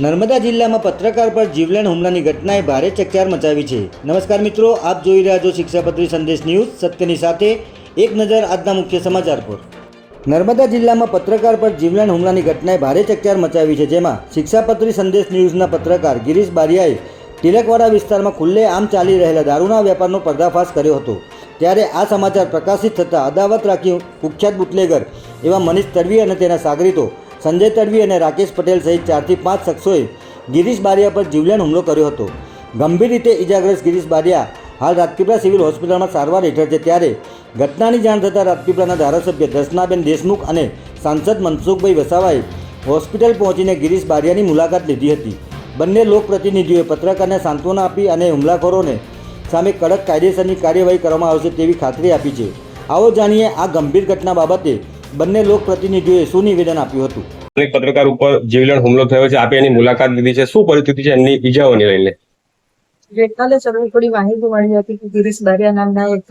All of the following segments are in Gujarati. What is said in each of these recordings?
નર્મદા જિલ્લામાં પત્રકાર પર જીવલેણ હુમલાની ઘટનાએ ભારે ચકચાર મચાવી છે। નમસ્કાર મિત્રો, આપ જોઈ રહ્યા છો શિક્ષાપત્રી સંદેશ ન્યૂઝ। સત્યની સાથે એક નજર આજના મુખ્ય સમાચાર પર। નર્મદા જિલ્લામાં પત્રકાર પર જીવલેણ હુમલાની ઘટનાએ ભારે ચકચાર મચાવી છે, જેમાં શિક્ષાપત્રી સંદેશ ન્યૂઝના પત્રકાર ગિરીશ બારિયાએ તિલકવાડા વિસ્તારમાં ખુલ્લેઆમ ચાલી રહેલા દારૂના વેપારનો પર્દાફાશ કર્યો હતો। ત્યારે આ સમાચાર પ્રકાશિત થતાં અદાવત રાખી કુખ્યાત બુટલેગર એવા મનીષ તડવી અને તેના સાગરીતો સંજય તડવી અને રાકેશ પટેલ સહિત 4 થી 5 શખ્સોએ ગિરીશ બારિયા પર જીવલેણ હુમલો કર્યો હતો। ગંભીર રીતે ઇજાગ્રસ્ત ગિરીશ બારિયા હાલ રાજપીપળા સિવિલ હોસ્પિટલમાં સારવાર હેઠળ છે। ત્યારે ઘટનાની જાણ થતાં રાજપીપળાના ધારાસભ્ય દર્શનાબેન દેશમુખ અને સાંસદ મનસુખભાઈ વસાવાએ હોસ્પિટલ પહોંચીને ગિરીશ બારિયાની મુલાકાત લીધી હતી। બંને લોકપ્રતિનિધિઓએ પત્રકારને સાંત્વના આપી અને હુમલાખોરોને સામે કડક કાયદેસરની કાર્યવાહી કરવામાં આવશે તેવી ખાતરી આપી છે। આવો જાણીએ આ ગંભીર ઘટના બાબતે બંને લોકપ્રતિનિધિઓએ શું નિવેદન આપ્યું હતું। એક પત્રકાર ઉપર જીવલેણ હુમલો થયો છે, આપે એની મુલાકાત લીધી છે, શું પરિસ્થિતિ છે એમની ઈજાઓને લઈને? ગઈકાલે સર્વે થોડી માહિતી મળી હતી કે ગિરીશ બારિયા નામના એક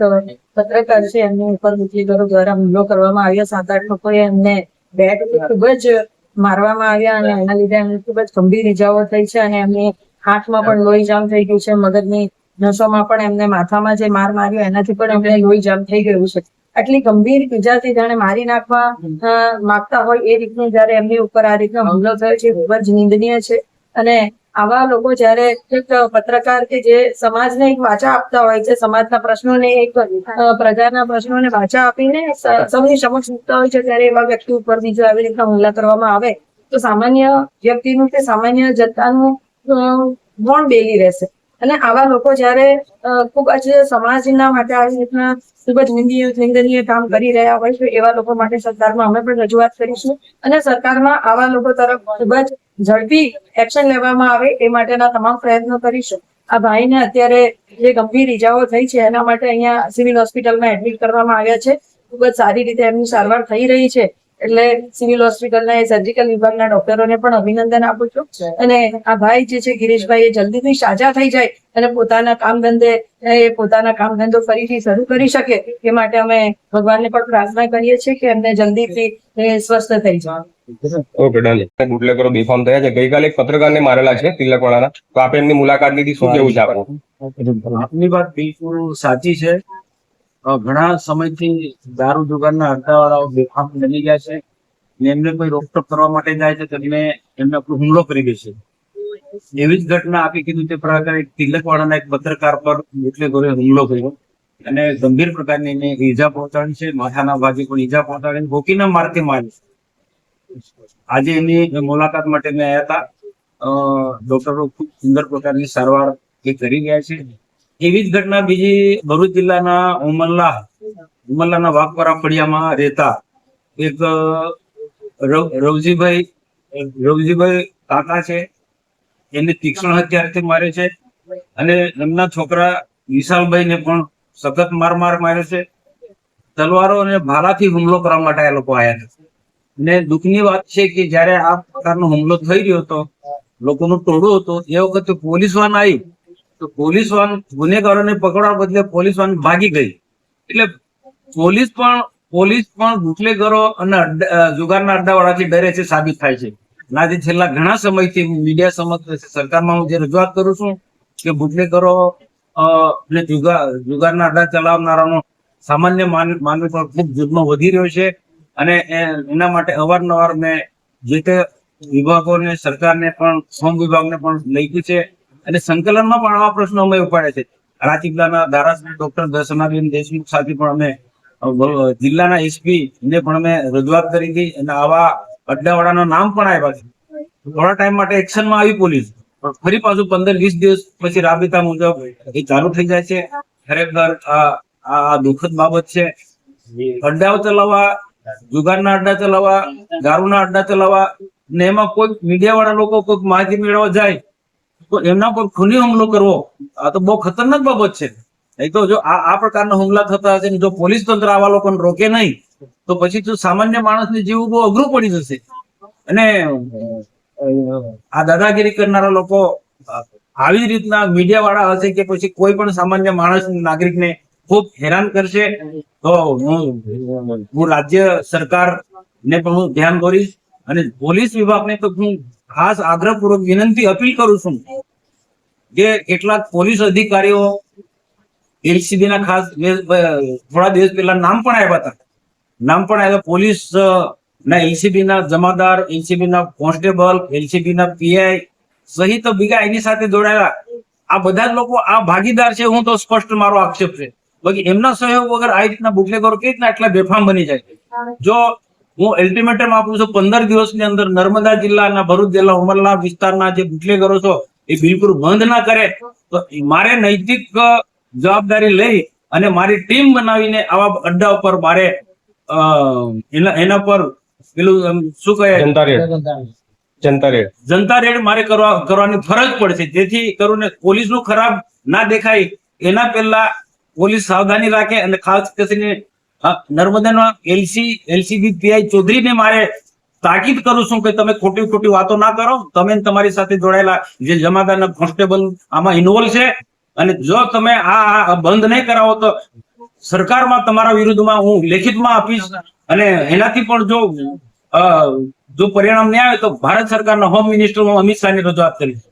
પત્રકાર છે, એમની ઉપર બુટલેગરો દ્વારા હુમલો કરવામાં આવ્યો। 7-8 લોકોએ એમને બેટથી ખૂબ જ મારવામાં આવ્યા અને એના લીધે એમને ખૂબ જ ગંભીર ઈજાઓ થઈ છે અને એમની આંખમાં પણ લોહી જામ થઈ ગયું છે, મગજની નસોમાં પણ એમને માથામાં જે માર માર્યો એનાથી પણ એમને લોહી જામ થઈ ગયું છે। આટલી ગંભીર ઈજાથી જાણે મારી નાખવા માંગતા હોય એ રીતનું જયારે એમની ઉપર આ રીતનો હુમલો થયો છે, ખૂબ જ નિંદનીય છે। અને આવા લોકો જયારે એક પત્રકાર કે જે સમાજને એક વાચા આપતા હોય છે, સમાજના પ્રશ્નોને એક પ્રજાના પ્રશ્નોને વાચા આપીને સૌની સમક્ષ મૂકતા હોય છે, ત્યારે એવા વ્યક્તિ ઉપર બીજો આવી રીતના હુમલા કરવામાં આવે તો સામાન્ય વ્યક્તિનું કે સામાન્ય જનતાનું કોણ બેલી રહેશે। અને આવા લોકો જયારે ખૂબ જ સમાજના માટે આવી રીતના ખૂબ જ નિંદનીય કામ કરી રહ્યા હોય છે, એવા લોકો માટે સરકારમાં અમે પણ રજૂઆત કરીશું અને સરકારમાં આવા લોકો તરફ ખૂબ જ ઝડપી એક્શન લેવામાં આવે એ માટેના તમામ પ્રયત્નો કરીશું। આ ભાઈને અત્યારે જે ગંભીર ઈજાઓ થઈ છે એના માટે અહીંયા સિવિલ હોસ્પિટલમાં એડમિટ કરવામાં આવ્યા છે। ખૂબ જ સારી રીતે એમની સારવાર થઈ રહી છે, એટલે સિવિલ હોસ્પિટલના સર્જિકલ વિભાગના ડોક્ટરોને પણ અભિનંદન આપું છું। અને આ ભાઈ જે છે ગિરીશભાઈ એ જલ્દીથી સાજા થઈ જાય અને પોતાના કામ ધંધો ફરીથી શરૂ કરી શકે એ માટે અમે ભગવાનને પણ પ્રાર્થના કરીએ છીએ કે એમને જલ્દીથી સ્વસ્થ થઈ જાય। Okay, done. બુટલેગરો બેફામ થયા છે, ગઈકાલે એક પત્રકારને મારેલા છે તિલકવાડાના, તો આપે એમની મુલાકાત લીધી, શું કેવું છે આપનું? આપની વાત બિલકુલ સાચી છે। ઘણા સમયથી દારૂ જુગારના અડ્ડાવાળાઓ બેફામ બની ગયા છે ને એમને કોઈ રોકટોક કરવા માટે જાય છે તો એમને હુમલો કરી દે છે। એવી જ ઘટના આપી કીધું તે પ્રકારે તિલકવાડાના એક પત્રકાર પર બુટલેગરોએ હુમલો કર્યો અને ગંભીર પ્રકારની એને ઈજા પહોંચાડી છે। માથાના ભાગે પણ ઈજા પહોંચાડી, હોકીના મારથી મારી। આજે એની મુલાકાત માટે મેં આવ્યા હતા। ડોક્ટરો ખૂબ સુંદર પ્રકારની સારવાર એ કરી ગયા છે। એવી જ ઘટના બીજી ભરૂચ જિલ્લાના ઉમરલાના વાઘપરા ફળિયામાં રહેતા એક રવજીભાઈ કાકા છે, એને તીક્ષ્ણ હથિયારથી મારે છે અને એમના છોકરા વિશાલભાઈ ને પણ સખત માર માર્યો છે। તલવારો અને ભાલાથી હુમલો કરવા માટે આ લોકો આવ્યા છે ને દુઃખની વાત છે કે જયારે આ પ્રકારનો હુમલો થઈ રહ્યો હતો, લોકોનું ટોળું હતું, એ વખતે પોલીસ વાન આવી તો પોલીસ વાન ગુનેગારોને પકડવા બદલે પોલીસ વાન ભાગી ગઈ। એટલે પોલીસ પણ બુટલેગરો અને જુગારના અડ્ડાવાળાથી ડરે છે સાબિત થાય છે। આજે છેલ્લા ઘણા સમયથી મીડિયા સમક્ષ સરકારમાં હું જે રજૂઆત કરું છું કે બુટલેગરો ને જુગારના અડ્ડા ચલાવનારાનો સામાન્ય માનવી પર ખૂબ જુલ્મ વધી રહ્યો છે અને એના માટે અવારનવાર મેં જે તે વિભાગોને, સરકારને પણ, શ્રમ વિભાગને પણ લખ્યું છે અને સંકલનમાં પણ આવા પ્રશ્નો અમે ઉપાડ્યા છે। રાજપીપળાના ધારાસભ્ય ડોક્ટર દર્શનાબેન દેશમુખ સાથે પણ અમે જિલ્લાના એસપી ને પણ અમે રજૂઆત કરી હતી અને આવા અડ્ડાવાળાના નામ પણ આપ્યા છે। થોડા ટાઈમ માટે એક્શનમાં આવી પોલીસ, પણ ફરી પાછું 15-20 દિવસ પછી રાબેતા મુજબ એ ચાલુ થઈ જાય છે। ખરેખર આ દુઃખદ બાબત છે। અડ્ડાઓ ચલાવવા, જુગારના અડ્ડા ચલાવવા, દારૂના અડ્ડા ચલાવવા ને એમાં કોઈ મીડિયા વાળા લોકો કોઈ માહિતી મેળવવા જાય તો એમના પર ખૂની હુમલો કરવો, આ તો બહુ ખતરનાક બાબત છે। નહીં તો જો આ પ્રકારના હુમલા થતા હશે ને જો પોલીસ તંત્ર આવા લોકોને રોકે નહીં તો પછી તો સામાન્ય માણસને જીવવું બહુ અઘરું પડી જશે। અને આ દાદાગીરી કરનારા લોકો આવી રીતના મીડિયા વાળા હશે કે પછી કોઈ પણ સામાન્ય માણસ નાગરિકને ખૂબ હેરાન કરશે તો હું રાજ્ય સરકાર ને પણ હું ધ્યાન દોરીશ અને પોલીસ વિભાગને તો હું ખાસ આગ્રહપૂર્વક વિનંતી અપીલ કરું છું કે કેટલાક પોલીસ અધિકારીઓ એલસીબી ના ખાસ થોડા દિવસ પહેલા નામ પણ આવ્યા પોલીસ ના એલસીબી ના જમાદાર, એલસીબી ના કોન્સ્ટેબલ, એલસીબી ના પીઆઈ સહિત બીજા એની સાથે જોડાયેલા આ બધા જ લોકો આ ભાગીદાર છે. હું તો સ્પષ્ટ મારો આક્ષેપ છે. બાકી એમના સહયોગ વગર આ રીતના બુટલેગરો કેવી રીતના એટલા બેફામ બની જાય? જો હું અલ્ટિમેટમ આપું છું 15 દિવસની અંદર નર્મદા જિલ્લાના ભરૂચ જિલ્લા ઉમરલા વિસ્તારના જે બુટલેગરો છો એ બિલકુલ બંધ ના કરે તો મારે નૈતિક જવાબદારી લઈ અને મારી ટીમ બનાવીને આવા અડ્ડા ઉપર મારે એના પર પેલું શું કહે જનતા રેડ મારે કરવાની ફરજ પડશે. જેથી કરીને પોલીસનું ખરાબ ના દેખાય એના પહેલા પોલીસ સાવધાની રાખે અને ખાસ કરીને નર્મદાના એલસીબી પીઆઈ ચૌધરીને મારે તાકીદ કરું છું કે તમે ખોટી વાતો ના કરો. તમે તમારી સાથે જોડાયેલા જે જમાદારના કોન્સ્ટેબલ આમાં ઇન્વોલ્વ છે અને જો તમે આ બંધ નહીં કરાવો તો સરકારમાં તમારા વિરુદ્ધમાં હું લેખિતમાં આપીશ અને એનાથી પણ જો પરિણામ નહીં આવે તો ભારત સરકારના હોમ મિનિસ્ટર અમિત શાહની રજૂઆત કરીશ.